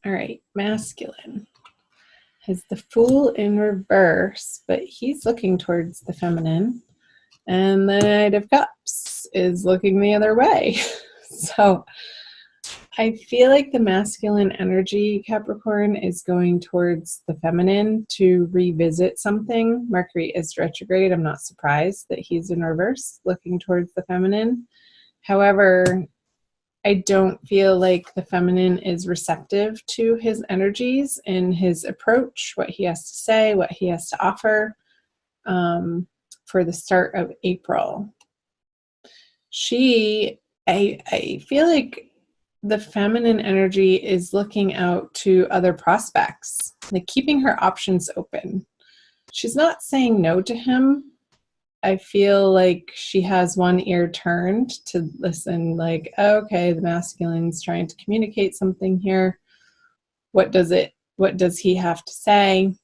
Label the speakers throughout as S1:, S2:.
S1: All right, masculine has the Fool in reverse, but he's looking towards the feminine. And the Knight of Cups is looking the other way. So I feel like the masculine energy, Capricorn, is going towards the feminine to revisit something. Mercury is retrograde. I'm not surprised that he's in reverse, looking towards the feminine. However, I don't feel like the feminine is receptive to his energies and his approach, what he has to say, what he has to offer for the start of April. I feel like the feminine energy is looking out to other prospects, like keeping her options open. She's not saying no to him. I feel like she has one ear turned to listen, like, okay, the masculine's trying to communicate something here. What does he have to say?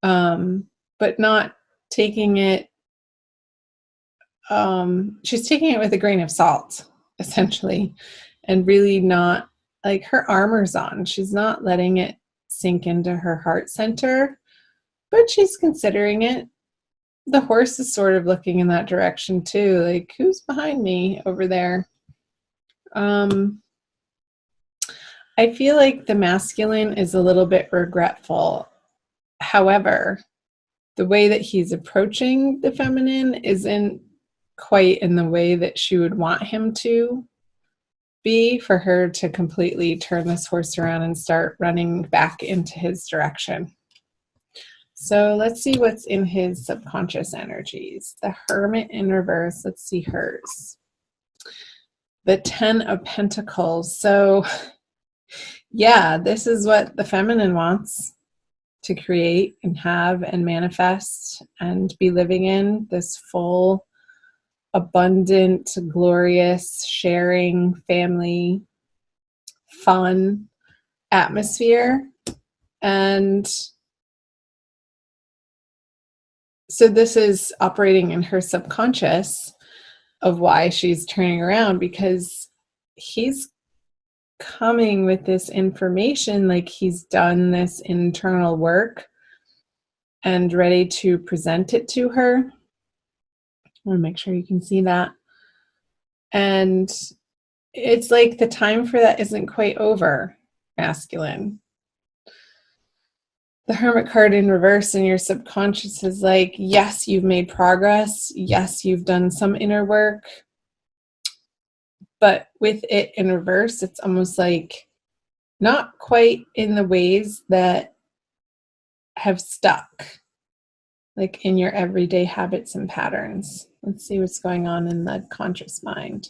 S1: But not taking it, she's taking it with a grain of salt, essentially, and really not, like, her armor's on. She's not letting it sink into her heart center, but she's considering it. The horse is sort of looking in that direction too, like, who's behind me over there? I feel like the masculine is a little bit regretful. However, the way that he's approaching the feminine isn't quite in the way that she would want him to be, for her to completely turn this horse around and start running back into his direction. So let's see what's in his subconscious energies. The Hermit in reverse. Let's see hers. The 10 of Pentacles. So yeah, this is what the feminine wants to create and have and manifest and be living in, this full, abundant, glorious, sharing, family, fun atmosphere. And so this is operating in her subconscious of why she's turning around, because he's coming with this information, like he's done this internal work and ready to present it to her. I want to make sure you can see that. And it's like the time for that isn't quite over, masculine. The Hermit card in reverse in your subconscious is like, yes, you've made progress. Yes, you've done some inner work. But with it in reverse, it's almost like not quite in the ways that have stuck, like in your everyday habits and patterns. Let's see what's going on in the conscious mind.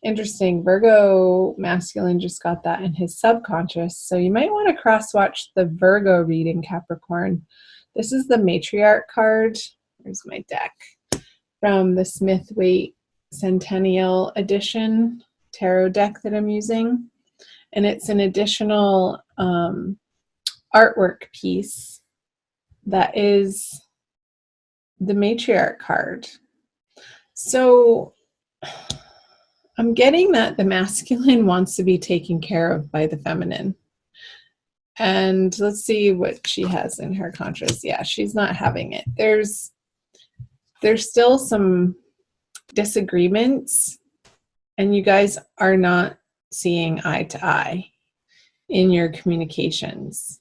S1: Interesting. Virgo masculine just got that in his subconscious. So you might want to cross-watch the Virgo reading, Capricorn. This is the Matriarch card. Here's my deck from the Smith-Waite Centennial Edition tarot deck that I'm using. And it's an additional artwork piece that is the Matriarch card. So I'm getting that the masculine wants to be taken care of by the feminine. And let's see what she has in her conscious. Yeah, she's not having it. There's still some disagreements, and you guys are not seeing eye to eye in your communications.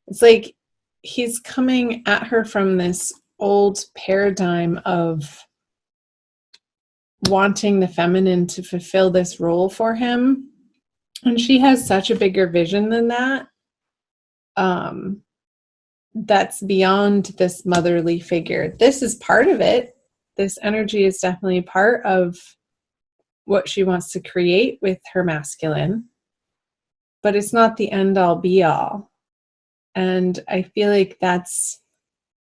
S1: It's like he's coming at her from this old paradigm of wanting the feminine to fulfill this role for him, and she has such a bigger vision than that. That's beyond this motherly figure. This is part of it. This energy is definitely part of what she wants to create with her masculine, but it's not the end all be all. And I feel like that's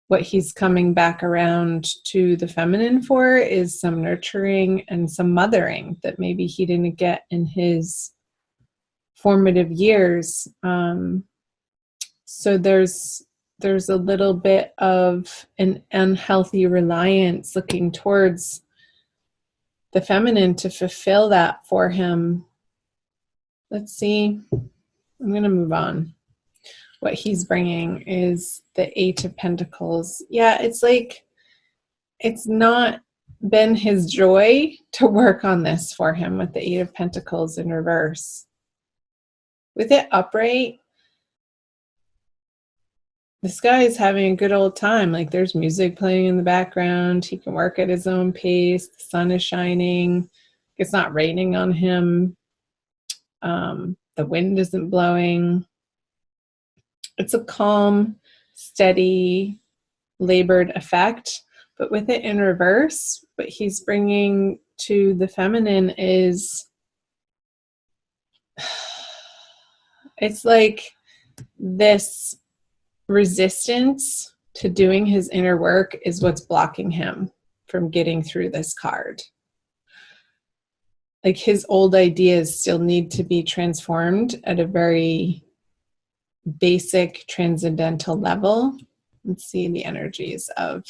S1: what he's coming back around to the feminine for, is some nurturing and some mothering that maybe he didn't get in his formative years. So there's a little bit of an unhealthy reliance looking towards the feminine to fulfill that for him. Let's see I'm going to move on. What he's bringing is the Eight of Pentacles. Yeah, it's like it's not been his joy to work on this for him with the Eight of Pentacles in reverse. With it upright, this guy is having a good old time. Like there's music playing in the background. He can work at his own pace. The sun is shining. It's not raining on him. The wind isn't blowing. It's a calm, steady, labored effect. But with it in reverse, what he's bringing to the feminine is, it's like this resistance to doing his inner work is what's blocking him from getting through this card. Like his old ideas still need to be transformed at a very basic transcendental level. Let's see the energies of,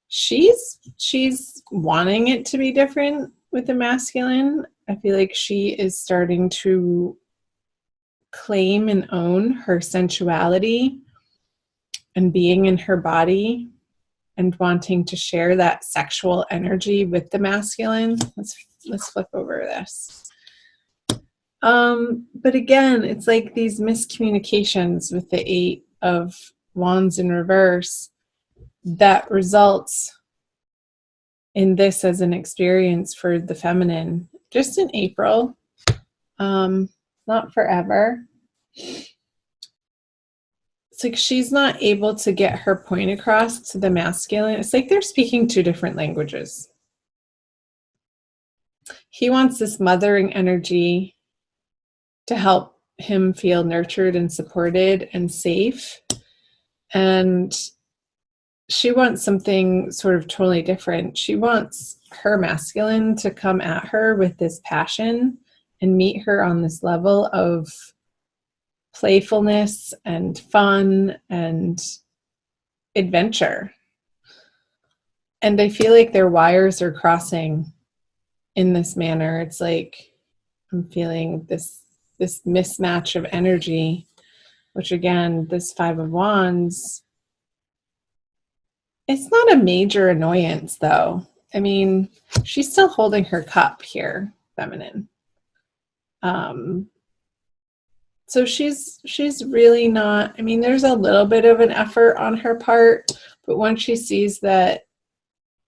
S1: she's wanting it to be different with the masculine. I feel like she is starting to claim and own her sensuality and being in her body and wanting to share that sexual energy with the masculine. Let's flip over this. But again, it's like these miscommunications with the Eight of Wands in reverse that results in this as an experience for the feminine just in April, not forever. It's like she's not able to get her point across to the masculine. It's like they're speaking two different languages. He wants this mothering energy to help him feel nurtured and supported and safe. And she wants something sort of totally different. She wants her masculine to come at her with this passion and meet her on this level of playfulness and fun and adventure. And I feel like their wires are crossing in this manner. It's like I'm feeling this mismatch of energy, which again, this Five of Wands, it's not a major annoyance though. I mean, she's still holding her cup here, feminine. So she's really not, I mean, there's a little bit of an effort on her part, but once she sees that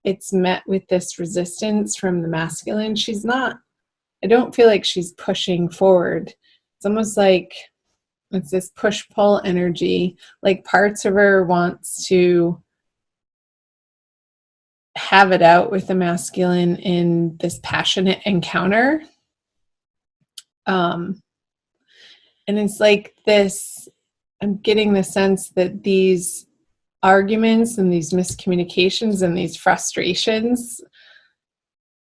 S1: it's met with this resistance from the masculine, she's not, I don't feel like she's pushing forward. It's almost like it's this push-pull energy. Like parts of her wants to have it out with the masculine in this passionate encounter. And it's like this, I'm getting the sense that these arguments and these miscommunications and these frustrations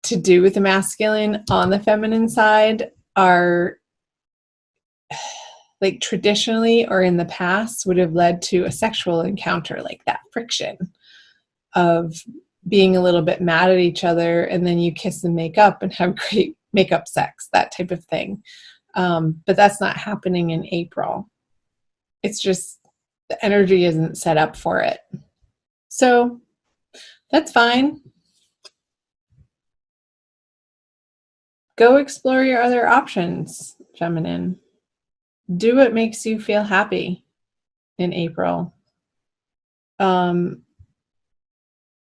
S1: to do with the masculine on the feminine side are like traditionally or in the past would have led to a sexual encounter, like that friction of being a little bit mad at each other and then you kiss and make up and have great makeup sex, that type of thing. But that's not happening in April. It's just the energy isn't set up for it. So that's fine. Go explore your other options, feminine. Do what makes you feel happy in April.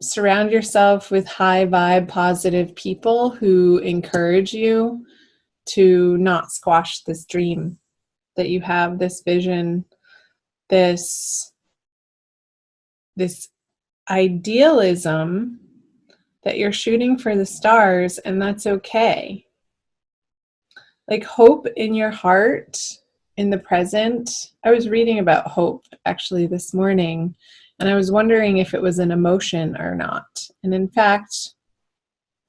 S1: Surround yourself with high vibe, positive people who encourage you to not squash this dream that you have, this vision, this idealism that you're shooting for the stars, and that's okay. Like hope in your heart, in the present. I was reading about hope actually this morning, and I was wondering if it was an emotion or not. And in fact,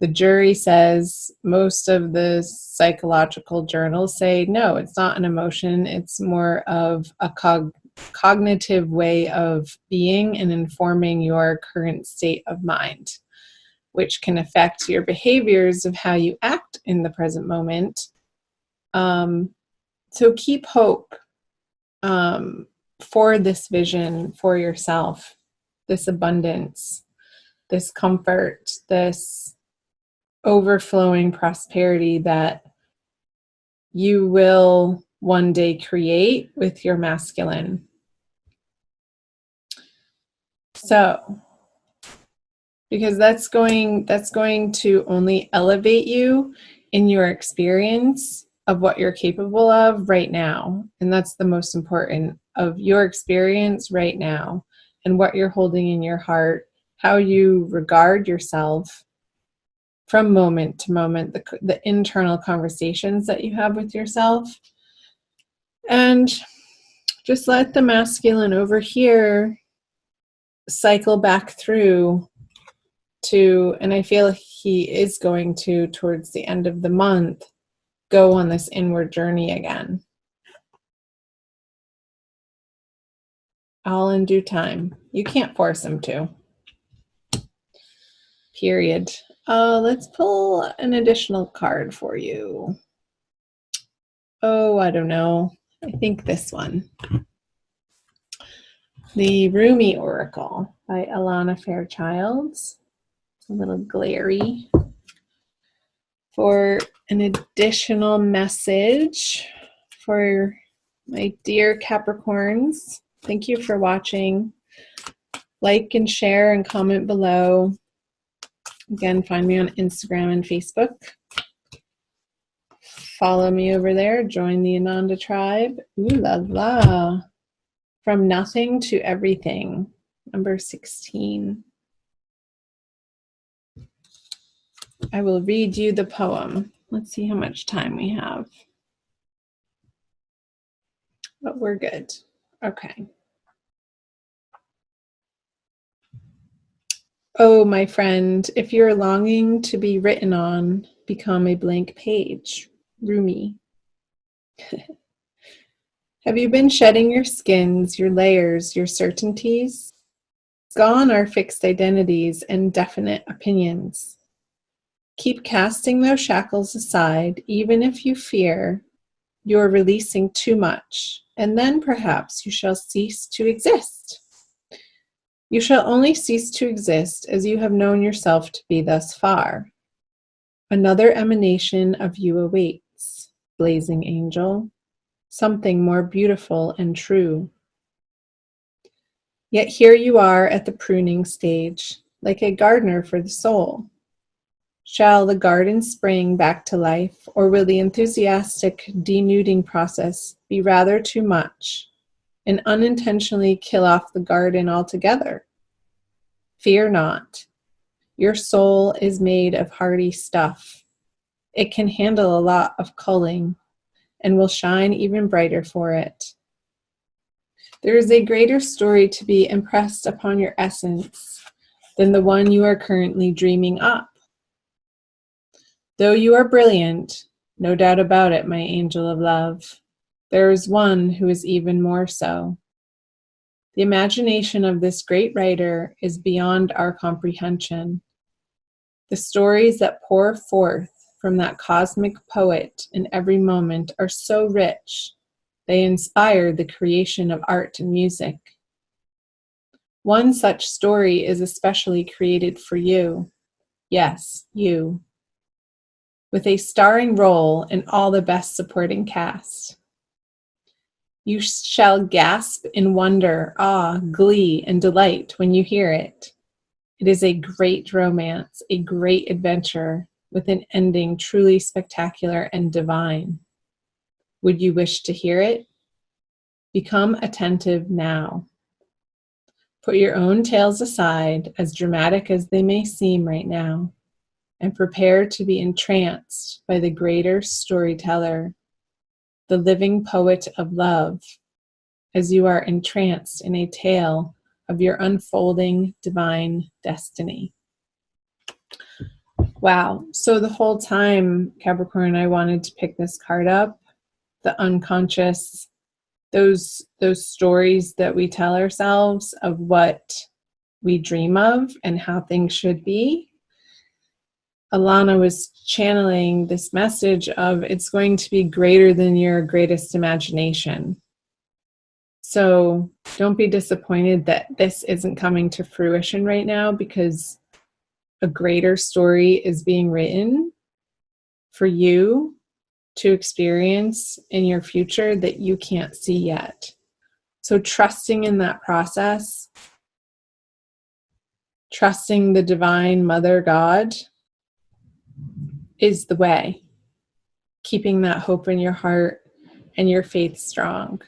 S1: the jury says, most of the psychological journals say, no, it's not an emotion. It's more of a cognitive way of being and informing your current state of mind, which can affect your behaviors of how you act in the present moment, So keep hope for this vision for yourself, this abundance, this comfort, this overflowing prosperity that you will one day create with your masculine. So, because that's going to only elevate you in your experience of what you're capable of right now. And that's the most important, of your experience right now and what you're holding in your heart, how you regard yourself from moment to moment, the internal conversations that you have with yourself. And just let the masculine over here cycle back through to, and I feel he is going to, towards the end of the month, go on this inward journey again. All in due time. You can't force him to. Period. Let's pull an additional card for you. Oh, I don't know. I think this one. The Rumi Oracle by Alana Fairchild. It's a little glary. For an additional message for my dear Capricorns, thank you for watching. Like and share and comment below. Again, find me on Instagram and Facebook. Follow me over there. Join the Ananda tribe. Ooh la la. From nothing to everything. Number 16. I will read you the poem. Let's see how much time we have. But we're good. Okay. Oh, my friend, if you're longing to be written on, become a blank page. Rumi. Have you been shedding your skins, your layers, your certainties? Gone are fixed identities and definite opinions. Keep casting those shackles aside, even if you fear you're releasing too much, and then perhaps you shall cease to exist. You shall only cease to exist as you have known yourself to be thus far. Another emanation of you awaits, blazing angel, something more beautiful and true. Yet here you are at the pruning stage, like a gardener for the soul. Shall the garden spring back to life, or will the enthusiastic denuding process be rather too much and unintentionally kill off the garden altogether? Fear not. Your soul is made of hardy stuff. It can handle a lot of culling and will shine even brighter for it. There is a greater story to be impressed upon your essence than the one you are currently dreaming up. Though you are brilliant, no doubt about it, my angel of love, there is one who is even more so. The imagination of this great writer is beyond our comprehension. The stories that pour forth from that cosmic poet in every moment are so rich, they inspire the creation of art and music. One such story is especially created for you. Yes, you. With a starring role in all the best supporting cast. You shall gasp in wonder, awe, glee, and delight when you hear it. It is a great romance, a great adventure, with an ending truly spectacular and divine. Would you wish to hear it? Become attentive now. Put your own tales aside, as dramatic as they may seem right now, and prepare to be entranced by the greater storyteller, the living poet of love, as you are entranced in a tale of your unfolding divine destiny. Wow. So the whole time, Capricorn, I wanted to pick this card up, the unconscious, those stories that we tell ourselves of what we dream of and how things should be. Alana was channeling this message of it's going to be greater than your greatest imagination. So don't be disappointed that this isn't coming to fruition right now, because a greater story is being written for you to experience in your future that you can't see yet. So trusting in that process, trusting the divine Mother God is the way. Keeping that hope in your heart and your faith strong.